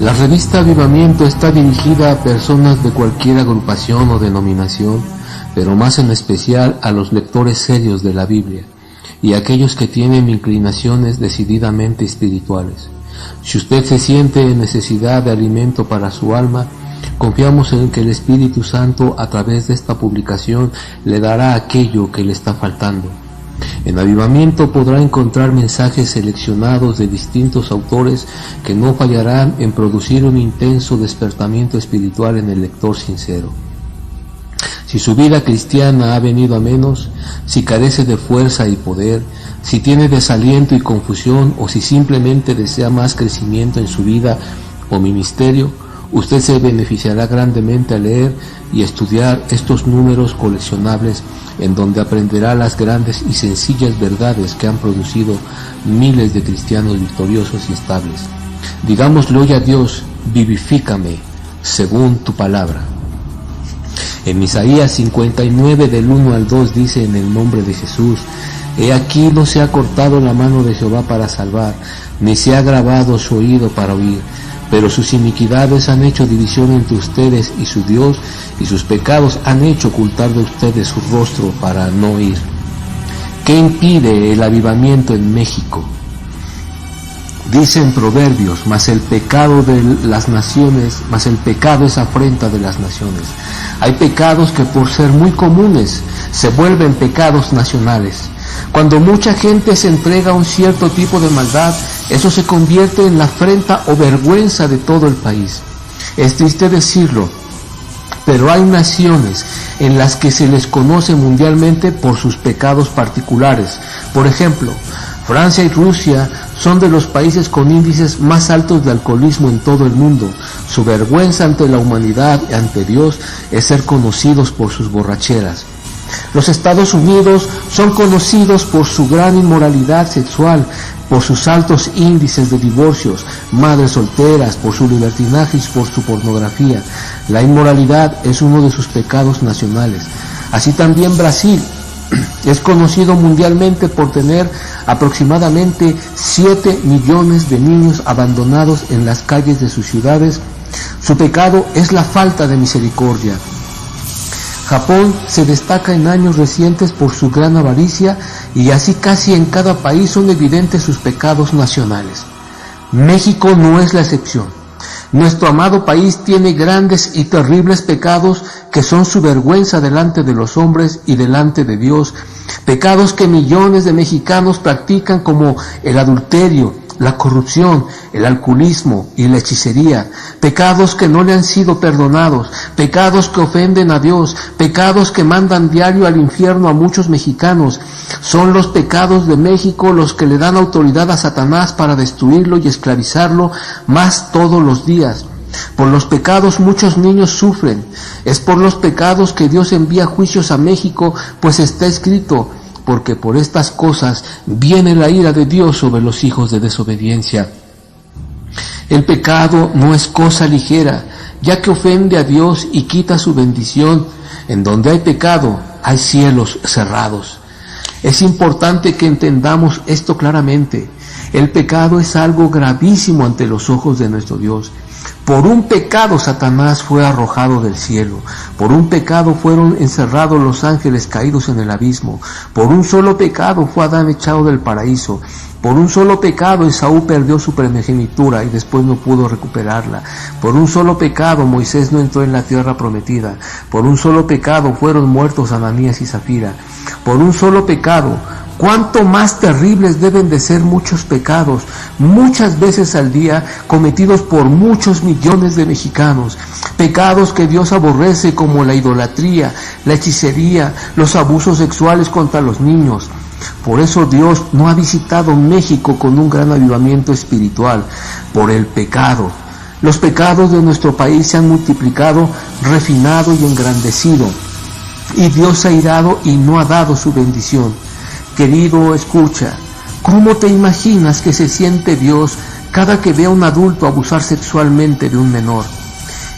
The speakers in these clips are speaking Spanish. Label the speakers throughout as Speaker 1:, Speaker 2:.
Speaker 1: La revista Avivamiento está dirigida a personas de cualquier agrupación o denominación, pero más en especial a los lectores serios de la Biblia y a aquellos que tienen inclinaciones decididamente espirituales. Si usted se siente en necesidad de alimento para su alma, confiamos en que el Espíritu Santo a través de esta publicación le dará aquello que le está faltando. En Avivamiento podrá encontrar mensajes seleccionados de distintos autores que no fallarán en producir un intenso despertamiento espiritual en el lector sincero. Si su vida cristiana ha venido a menos, si carece de fuerza y poder, si tiene desaliento y confusión, o si simplemente desea más crecimiento en su vida o ministerio, usted se beneficiará grandemente al leer y estudiar estos números coleccionables, en donde aprenderá las grandes y sencillas verdades que han producido miles de cristianos victoriosos y estables. Digámosle hoy a Dios: vivifícame según tu palabra. En Isaías 59 del 1 al 2 dice: en el nombre de Jesús, he aquí no se ha cortado la mano de Jehová para salvar, ni se ha agravado su oído para oír, pero sus iniquidades han hecho división entre ustedes y su Dios, y sus pecados han hecho ocultar de ustedes su rostro para no oír. ¿Qué impide el avivamiento en México? Dicen Proverbios: mas el pecado de las naciones, mas el pecado es afrenta de las naciones. Hay pecados que por ser muy comunes se vuelven pecados nacionales. Cuando mucha gente se entrega a un cierto tipo de maldad, eso se convierte en la afrenta o vergüenza de todo el país. Es triste decirlo, pero hay naciones en las que se les conoce mundialmente por sus pecados particulares. Por ejemplo, Francia y Rusia son de los países con índices más altos de alcoholismo en todo el mundo. Su vergüenza ante la humanidad y ante Dios es ser conocidos por sus borracheras. Los Estados Unidos son conocidos por su gran inmoralidad sexual, por sus altos índices de divorcios, madres solteras, por su libertinaje y por su pornografía. La inmoralidad es uno de sus pecados nacionales. Así también Brasil es conocido mundialmente por tener aproximadamente 7 millones de niños abandonados en las calles de sus ciudades. Su pecado es la falta de misericordia. Japón se destaca en años recientes por su gran avaricia, y así casi en cada país son evidentes sus pecados nacionales. México no es la excepción. Nuestro amado país tiene grandes y terribles pecados que son su vergüenza delante de los hombres y delante de Dios, pecados que millones de mexicanos practican, como el adulterio, la corrupción, el alcoholismo y la hechicería, pecados que no le han sido perdonados, pecados que ofenden a Dios, pecados que mandan diario al infierno a muchos mexicanos. Son los pecados de México los que le dan autoridad a Satanás para destruirlo y esclavizarlo más todos los días. Por los pecados muchos niños sufren. Es por los pecados que Dios envía juicios a México, pues está escrito: porque por estas cosas viene la ira de Dios sobre los hijos de desobediencia. El pecado no es cosa ligera, ya que ofende a Dios y quita su bendición. En donde hay pecado, hay cielos cerrados. Es importante que entendamos esto claramente. El pecado es algo gravísimo ante los ojos de nuestro Dios. Por un pecado Satanás fue arrojado del cielo. Por un pecado fueron encerrados los ángeles caídos en el abismo. Por un solo pecado fue Adán echado del paraíso. Por un solo pecado Esaú perdió su primogenitura y después no pudo recuperarla. Por un solo pecado Moisés no entró en la tierra prometida. Por un solo pecado fueron muertos Ananías y Zafira. Por un solo pecado. ¿Cuánto más terribles deben de ser muchos pecados, muchas veces al día, cometidos por muchos millones de mexicanos? Pecados que Dios aborrece, como la idolatría, la hechicería, los abusos sexuales contra los niños. Por eso Dios no ha visitado México con un gran avivamiento espiritual, por el pecado. Los pecados de nuestro país se han multiplicado, refinado y engrandecido, y Dios ha irado y no ha dado su bendición. Querido, escucha, ¿cómo te imaginas que se siente Dios cada que ve a un adulto abusar sexualmente de un menor?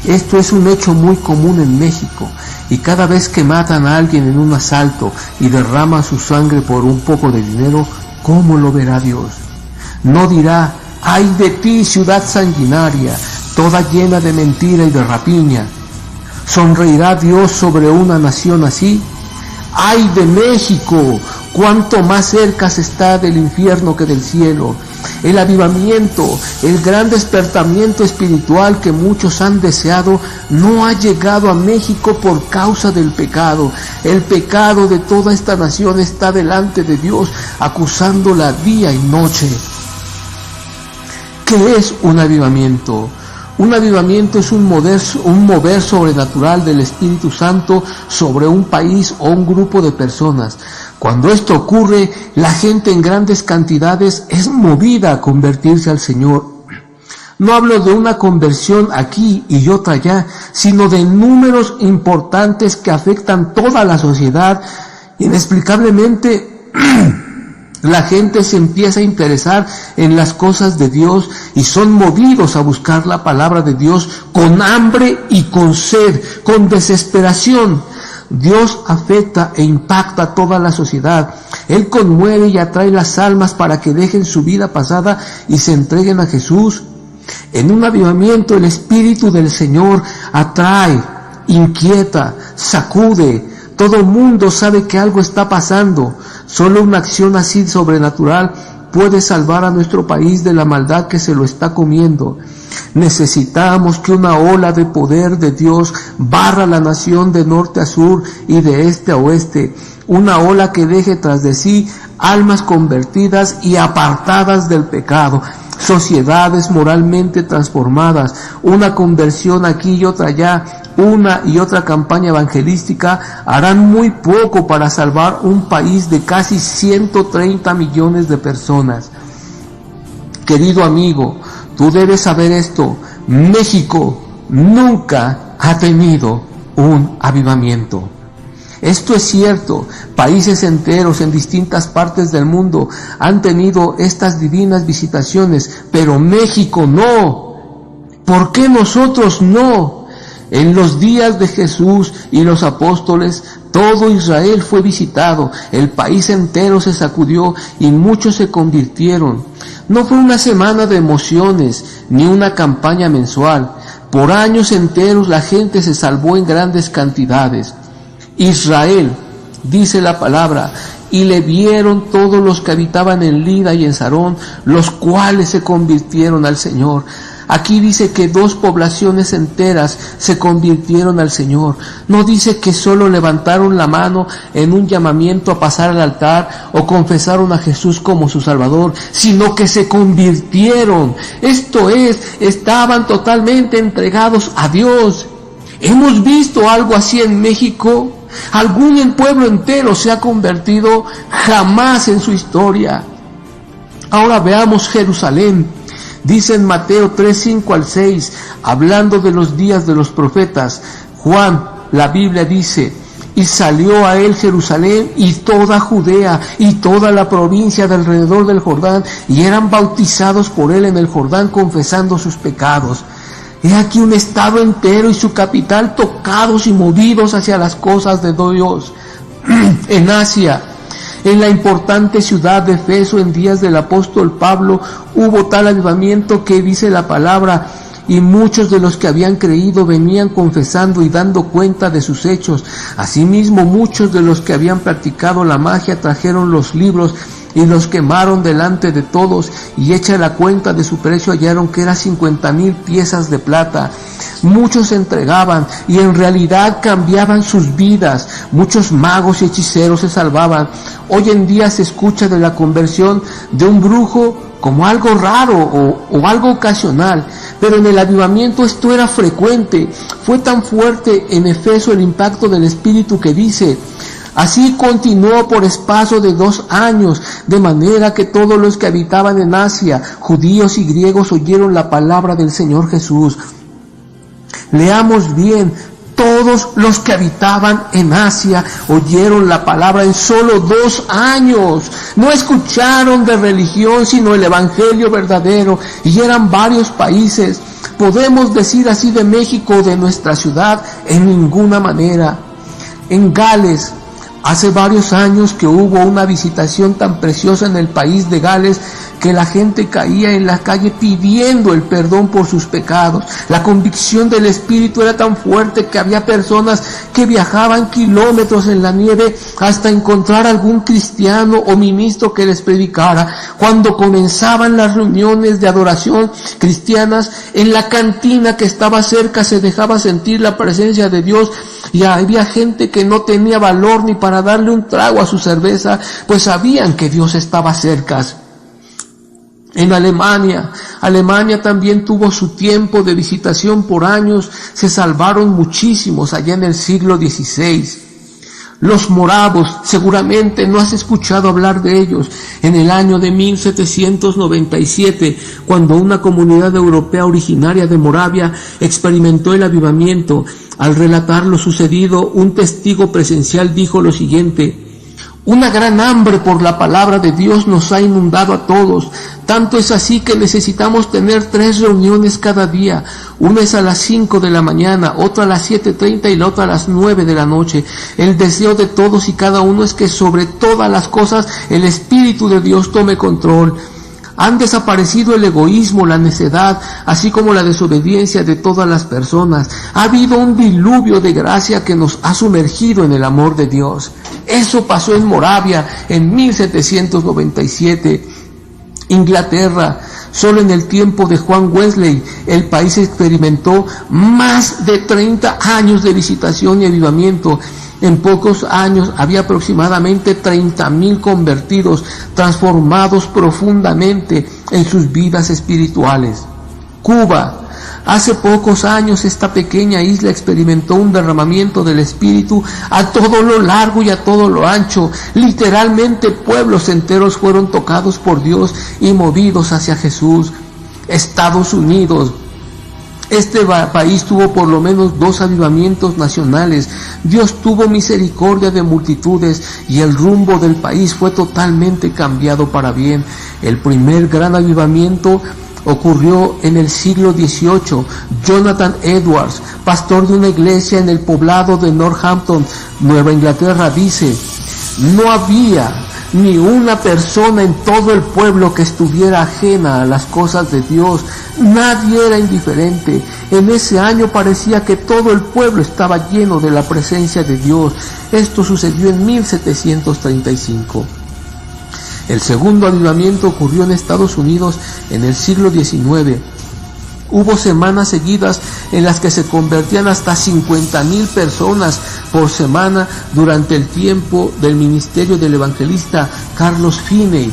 Speaker 1: Esto es un hecho muy común en México, y cada vez que matan a alguien en un asalto y derraman su sangre por un poco de dinero, ¿cómo lo verá Dios? No dirá: ¡ay de ti, ciudad sanguinaria! toda llena de mentira y de rapiña. ¿Sonreirá Dios sobre una nación así? ¡Ay de México! Cuánto más cerca se está del infierno que del cielo. El avivamiento, el gran despertamiento espiritual que muchos han deseado, no ha llegado a México por causa del pecado. El pecado de toda esta nación está delante de Dios, acusándola día y noche. ¿Qué es un avivamiento? Un avivamiento es un mover sobrenatural del Espíritu Santo sobre un país o un grupo de personas. Cuando esto ocurre, la gente en grandes cantidades es movida a convertirse al Señor. No hablo de una conversión aquí y otra allá, sino de números importantes que afectan toda la sociedad. Inexplicablemente, la gente se empieza a interesar en las cosas de Dios y son movidos a buscar la palabra de Dios con hambre y con sed, con desesperación. Dios afecta e impacta a toda la sociedad. Él conmueve y atrae las almas para que dejen su vida pasada y se entreguen a Jesús. En un avivamiento el Espíritu del Señor atrae, inquieta, sacude. Todo el mundo sabe que algo está pasando. Solo una acción así sobrenatural puede salvar a nuestro país de la maldad que se lo está comiendo. Necesitamos que una ola de poder de Dios barra la nación de norte a sur y de este a oeste. Una ola que deje tras de sí almas convertidas y apartadas del pecado. Sociedades moralmente transformadas, una conversión aquí y otra allá, una y otra campaña evangelística harán muy poco para salvar un país de casi 130 millones de personas. Querido amigo, tú debes saber esto: México nunca ha tenido un avivamiento. Esto es cierto, países enteros en distintas partes del mundo han tenido estas divinas visitaciones, pero México no. ¿Por qué nosotros no? En los días de Jesús y los apóstoles, todo Israel fue visitado, el país entero se sacudió y muchos se convirtieron. No fue una semana de emociones, ni una campaña mensual. Por años enteros la gente se salvó en grandes cantidades. Israel, dice la palabra, y le vieron todos los que habitaban en Lida y en Sarón, los cuales se convirtieron al Señor. Aquí dice que 2 poblaciones enteras se convirtieron al Señor. No dice que solo levantaron la mano en un llamamiento a pasar al altar o confesaron a Jesús como su Salvador, sino que se convirtieron. Esto es, estaban totalmente entregados a Dios. ¿Hemos visto algo así en México? ¿Algún pueblo entero se ha convertido? Jamás en su historia. Ahora veamos Jerusalén. Dice en Mateo 3, 5 al 6, hablando de los días de los profetas, Juan, la Biblia dice: y salió a él Jerusalén y toda Judea y toda la provincia de alrededor del Jordán, y eran bautizados por él en el Jordán, confesando sus pecados. He aquí un estado entero y su capital tocados y movidos hacia las cosas de Dios. En Asia, en la importante ciudad de Efeso, en días del apóstol Pablo, hubo tal avivamiento que dice la palabra: y muchos de los que habían creído venían confesando y dando cuenta de sus hechos. Asimismo, muchos de los que habían practicado la magia trajeron los libros y los quemaron delante de todos, y hecha la cuenta de su precio hallaron que era 50,000 piezas de plata. Muchos se entregaban y en realidad cambiaban sus vidas. Muchos magos y hechiceros se salvaban. Hoy en día se escucha de la conversión de un brujo como algo raro o algo ocasional, pero en el avivamiento esto era frecuente. Fue tan fuerte en Efeso el impacto del Espíritu que dice: así continuó por espacio de 2 años, de manera que todos los que habitaban en Asia, judíos y griegos, oyeron la palabra del Señor Jesús. Leamos bien: todos los que habitaban en Asia oyeron la palabra en solo 2 años. No escucharon de religión, sino el evangelio verdadero, y eran varios países. ¿Podemos decir así de México o de nuestra ciudad? En ninguna manera. En Gales, Hace varios años que hubo una visitación tan preciosa en el país de Gales que la gente caía en la calle pidiendo el perdón por sus pecados. La convicción del Espíritu era tan fuerte que había personas que viajaban kilómetros en la nieve hasta encontrar algún cristiano o ministro que les predicara. Cuando comenzaban las reuniones de adoración cristianas, en la cantina que estaba cerca se dejaba sentir la presencia de Dios, y había gente que no tenía valor ni para darle un trago a su cerveza, pues sabían que Dios estaba cerca. En Alemania también tuvo su tiempo de visitación por años. Se salvaron muchísimos allá en el siglo XVI. Los moravos, seguramente no has escuchado hablar de ellos. En el año de 1797, cuando una comunidad europea originaria de Moravia experimentó el avivamiento, al relatar lo sucedido, un testigo presencial dijo lo siguiente: una gran hambre por la palabra de Dios nos ha inundado a todos. Tanto es así que necesitamos tener 3 reuniones cada día. Una es a las 5 de la mañana, otra a las 7:30 y la otra a las 9 de la noche. El deseo de todos y cada uno es que sobre todas las cosas el Espíritu de Dios tome control. Han desaparecido el egoísmo, la necedad, así como la desobediencia de todas las personas. Ha habido un diluvio de gracia que nos ha sumergido en el amor de Dios. Eso pasó en Moravia en 1797. Inglaterra, solo en el tiempo de Juan Wesley, el país experimentó más de 30 años de visitación y avivamiento. En pocos años había aproximadamente 30,000 convertidos, transformados profundamente en sus vidas espirituales. Cuba. Hace pocos años esta pequeña isla experimentó un derramamiento del Espíritu a todo lo largo y a todo lo ancho. Literalmente pueblos enteros fueron tocados por Dios y movidos hacia Jesús. Estados Unidos. Este país tuvo por lo menos 2 avivamientos nacionales. Dios tuvo misericordia de multitudes y el rumbo del país fue totalmente cambiado para bien. El primer gran avivamiento ocurrió en el siglo XVIII. Jonathan Edwards, pastor de una iglesia en el poblado de Northampton, Nueva Inglaterra, dice: no había ni una persona en todo el pueblo que estuviera ajena a las cosas de Dios. Nadie era indiferente. En ese año parecía que todo el pueblo estaba lleno de la presencia de Dios. Esto sucedió en 1735. El segundo avivamiento ocurrió en Estados Unidos en el siglo XIX. Hubo semanas seguidas en las que se convertían hasta 50,000 personas por semana durante el tiempo del ministerio del evangelista Carlos Finney.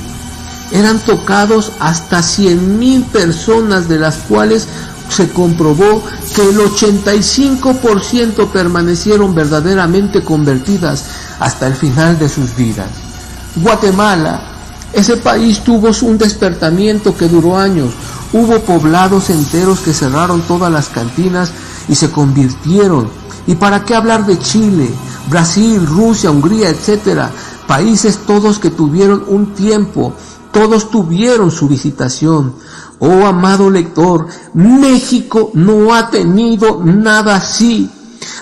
Speaker 1: Eran tocados hasta 100,000 personas, de las cuales se comprobó que el 85% permanecieron verdaderamente convertidas hasta el final de sus vidas. Guatemala. Ese país tuvo un despertamiento que duró años. Hubo poblados enteros que cerraron todas las cantinas y se convirtieron. ¿Y para qué hablar de Chile, Brasil, Rusia, Hungría, etcétera? Países todos que tuvieron un tiempo, todos tuvieron su visitación. Oh, amado lector, México no ha tenido nada así.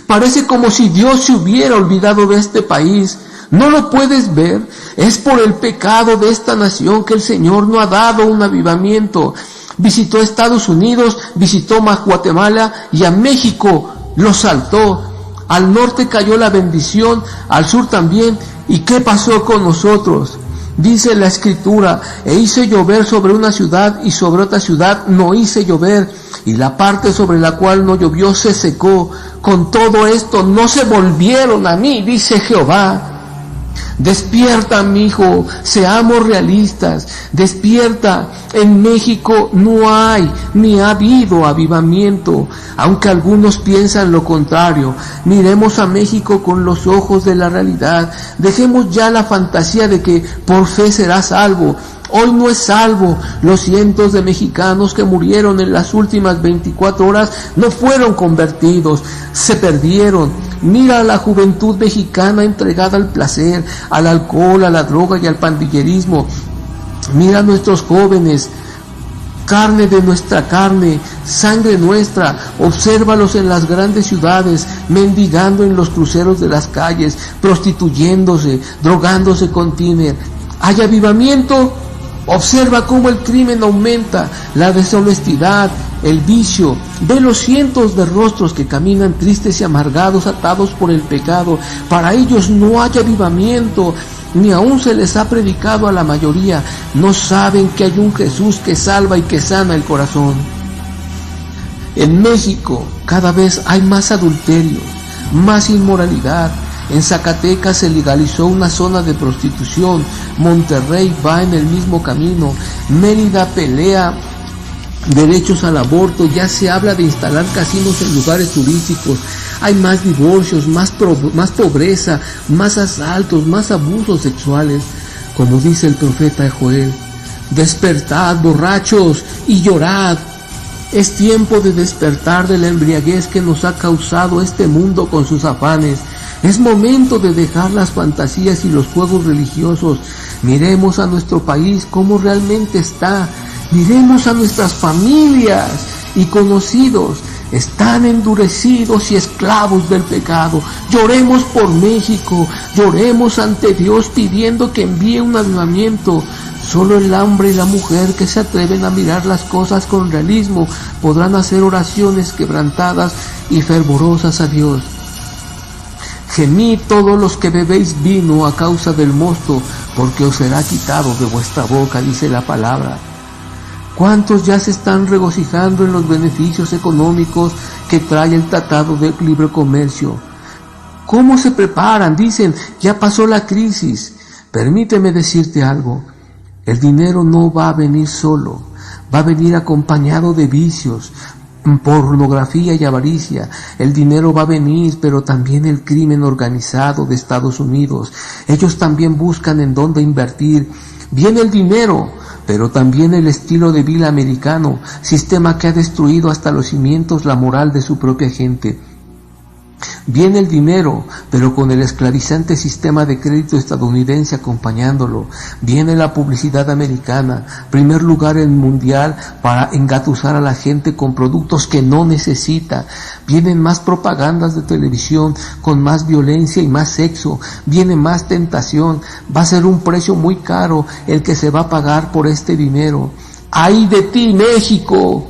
Speaker 1: Parece como si Dios se hubiera olvidado de este país. ¿No lo puedes ver? Es por el pecado de esta nación que el Señor no ha dado un avivamiento. Visitó Estados Unidos, visitó Guatemala y a México lo saltó. Al norte cayó la bendición, al sur también. ¿Y qué pasó con nosotros? Dice la Escritura: e hice llover sobre una ciudad y sobre otra ciudad no hice llover, y la parte sobre la cual no llovió se secó. Con todo esto no se volvieron a mí, dice Jehová. Despierta, mi hijo, seamos realistas. Despierta. En México no hay ni ha habido avivamiento, aunque algunos piensan lo contrario. Miremos a México con los ojos de la realidad. Dejemos ya la fantasía de que por fe serás salvo. Hoy no es salvo. Los cientos de mexicanos que murieron en las últimas 24 horas no fueron convertidos, se perdieron. Mira a la juventud mexicana entregada al placer, al alcohol, a la droga y al pandillerismo. Mira a nuestros jóvenes carne de nuestra carne, sangre nuestra. Obsérvalos en las grandes ciudades, mendigando en los cruceros de las calles, prostituyéndose, drogándose con tiner. ¿Hay avivamiento? Observa cómo el crimen aumenta, la deshonestidad, el vicio. Ve los cientos de rostros que caminan tristes y amargados, atados por el pecado. Para ellos no hay avivamiento, ni aún se les ha predicado a la mayoría. No saben que hay un Jesús que salva y que sana el corazón. En México cada vez hay más adulterios, más inmoralidad. En Zacatecas se legalizó una zona de prostitución. Monterrey va en el mismo camino. Mérida pelea derechos al aborto. Ya se habla de instalar casinos en lugares turísticos. Hay más divorcios, más pobreza, más asaltos, más abusos sexuales. Como dice el profeta Joel: despertad, borrachos, y llorad. Es tiempo de despertar de la embriaguez que nos ha causado este mundo con sus afanes. Es momento de dejar las fantasías y los juegos religiosos. Miremos a nuestro país como realmente está. Miremos a nuestras familias y conocidos. Están endurecidos y esclavos del pecado. Lloremos por México. Lloremos ante Dios pidiendo que envíe un avivamiento. Solo el hombre y la mujer que se atreven a mirar las cosas con realismo podrán hacer oraciones quebrantadas y fervorosas a Dios. Gemid todos los que bebéis vino a causa del mosto, porque os será quitado de vuestra boca, dice la palabra. ¿Cuántos ya se están regocijando en los beneficios económicos que trae el Tratado de Libre Comercio? ¿Cómo se preparan? Dicen, ya pasó la crisis. Permíteme decirte algo. El dinero no va a venir solo, va a venir acompañado de vicios, pornografía y avaricia. El dinero va a venir, pero también el crimen organizado de Estados Unidos. Ellos también buscan en dónde invertir. Viene el dinero, pero también el estilo de vida americano, sistema que ha destruido hasta los cimientos la moral de su propia gente. Viene el dinero, pero con el esclavizante sistema de crédito estadounidense acompañándolo. Viene la publicidad americana, primer lugar en el mundial para engatusar a la gente con productos que no necesita. Vienen más propagandas de televisión con más violencia y más sexo. Viene más tentación. Va a ser un precio muy caro el que se va a pagar por este dinero. ¡Ay de ti, México!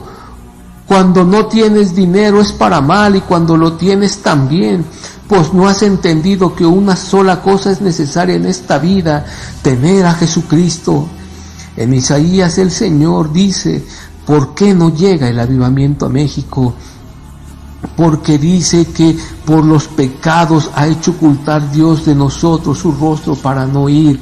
Speaker 1: Cuando no tienes dinero es para mal, y cuando lo tienes también, pues no has entendido que una sola cosa es necesaria en esta vida: tener a Jesucristo. En Isaías el Señor dice: ¿por qué no llega el avivamiento a México? Porque dice que por los pecados ha hecho ocultar Dios de nosotros su rostro para no ir.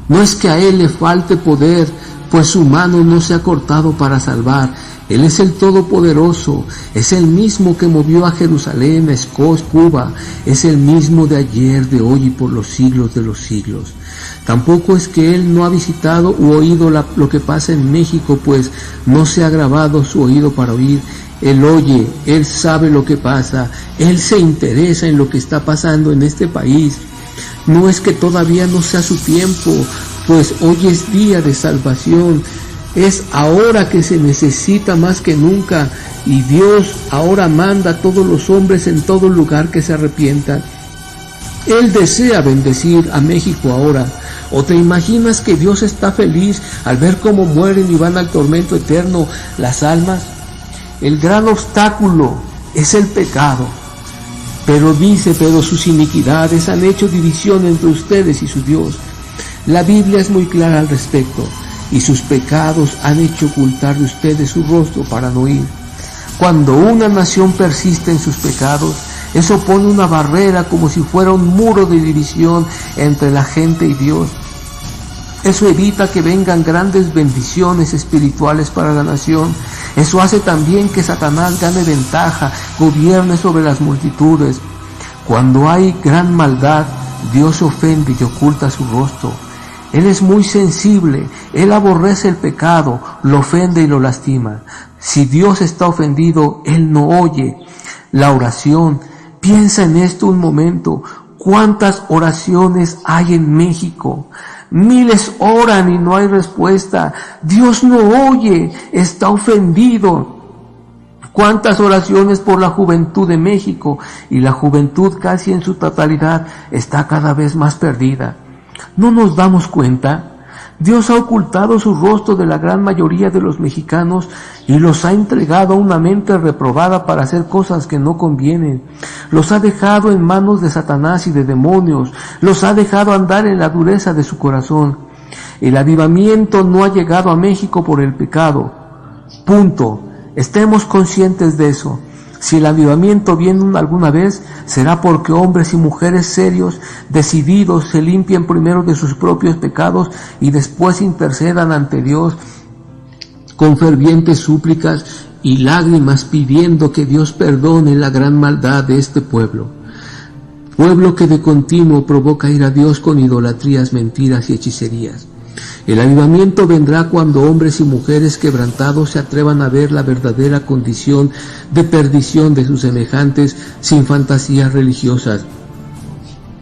Speaker 1: No es que a Él le falte poder, pues su mano no se ha cortado para salvar. Él es el Todopoderoso, es el mismo que movió a Jerusalén, a Escos, Cuba, es el mismo de ayer, de hoy y por los siglos de los siglos. Tampoco es que Él no ha visitado u oído lo que pasa en México, pues no se ha grabado su oído para oír. Él oye, Él sabe lo que pasa, Él se interesa en lo que está pasando en este país. No es que todavía no sea su tiempo, pues hoy es día de salvación. Es ahora que se necesita más que nunca, y Dios ahora manda a todos los hombres en todo lugar que se arrepientan. Él desea bendecir a México ahora. ¿O te imaginas que Dios está feliz al ver cómo mueren y van al tormento eterno las almas? El gran obstáculo es el pecado. Pero sus iniquidades han hecho división entre ustedes y su Dios. La Biblia es muy clara al respecto. Y sus pecados han hecho ocultar de ustedes su rostro para no ir. Cuando una nación persiste en sus pecados, eso pone una barrera como si fuera un muro de división entre la gente y Dios. Eso evita que vengan grandes bendiciones espirituales para la nación. Eso hace también que Satanás gane ventaja, gobierne sobre las multitudes. Cuando hay gran maldad, Dios se ofende y oculta su rostro. Él es muy sensible, Él aborrece el pecado, lo ofende y lo lastima. Si Dios está ofendido, Él no oye la oración. Piensa en esto un momento. ¿Cuántas oraciones hay en México? Miles oran y no hay respuesta. Dios no oye, está ofendido. Cuántas oraciones por la juventud de México, y la juventud casi en su totalidad está cada vez más perdida. ¿No nos damos cuenta? Dios ha ocultado su rostro de la gran mayoría de los mexicanos y los ha entregado a una mente reprobada para hacer cosas que no convienen. Los ha dejado en manos de Satanás y de demonios. Los ha dejado andar en la dureza de su corazón. El avivamiento no ha llegado a México por el pecado. Punto. Estemos conscientes de eso. Si el avivamiento viene alguna vez, será porque hombres y mujeres serios, decididos, se limpien primero de sus propios pecados y después intercedan ante Dios con fervientes súplicas y lágrimas, pidiendo que Dios perdone la gran maldad de este pueblo. Pueblo que de continuo provoca ir a Dios con idolatrías, mentiras y hechicerías. El avivamiento vendrá cuando hombres y mujeres quebrantados se atrevan a ver la verdadera condición de perdición de sus semejantes sin fantasías religiosas.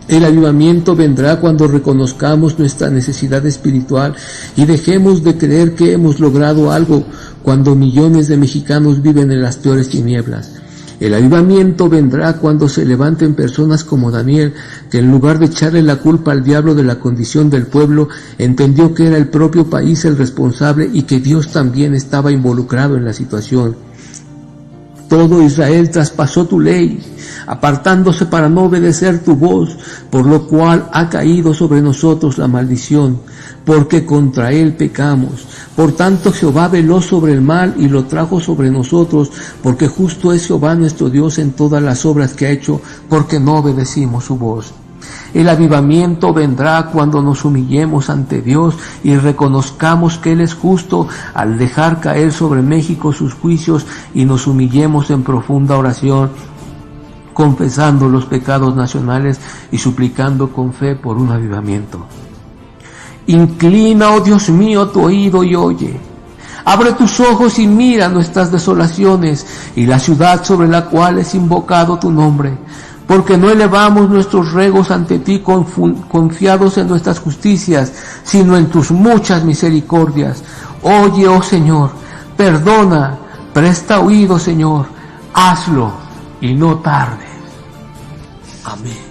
Speaker 1: El avivamiento vendrá cuando reconozcamos nuestra necesidad espiritual y dejemos de creer que hemos logrado algo cuando millones de mexicanos viven en las peores tinieblas. El avivamiento vendrá cuando se levanten personas como Daniel, que en lugar de echarle la culpa al diablo de la condición del pueblo, entendió que era el propio país el responsable y que Dios también estaba involucrado en la situación. Todo Israel traspasó tu ley, apartándose para no obedecer tu voz, por lo cual ha caído sobre nosotros la maldición, porque contra él pecamos. Por tanto Jehová veló sobre el mal y lo trajo sobre nosotros, porque justo es Jehová nuestro Dios en todas las obras que ha hecho, porque no obedecimos su voz. El avivamiento vendrá cuando nos humillemos ante Dios y reconozcamos que Él es justo al dejar caer sobre México sus juicios y nos humillemos en profunda oración, confesando los pecados nacionales y suplicando con fe por un avivamiento. Inclina, oh Dios mío, tu oído y oye. Abre tus ojos y mira nuestras desolaciones y la ciudad sobre la cual es invocado tu nombre. Porque no elevamos nuestros ruegos ante ti confiados en nuestras justicias, sino en tus muchas misericordias. Oye, oh Señor, perdona, presta oído, Señor, hazlo y no tardes. Amén.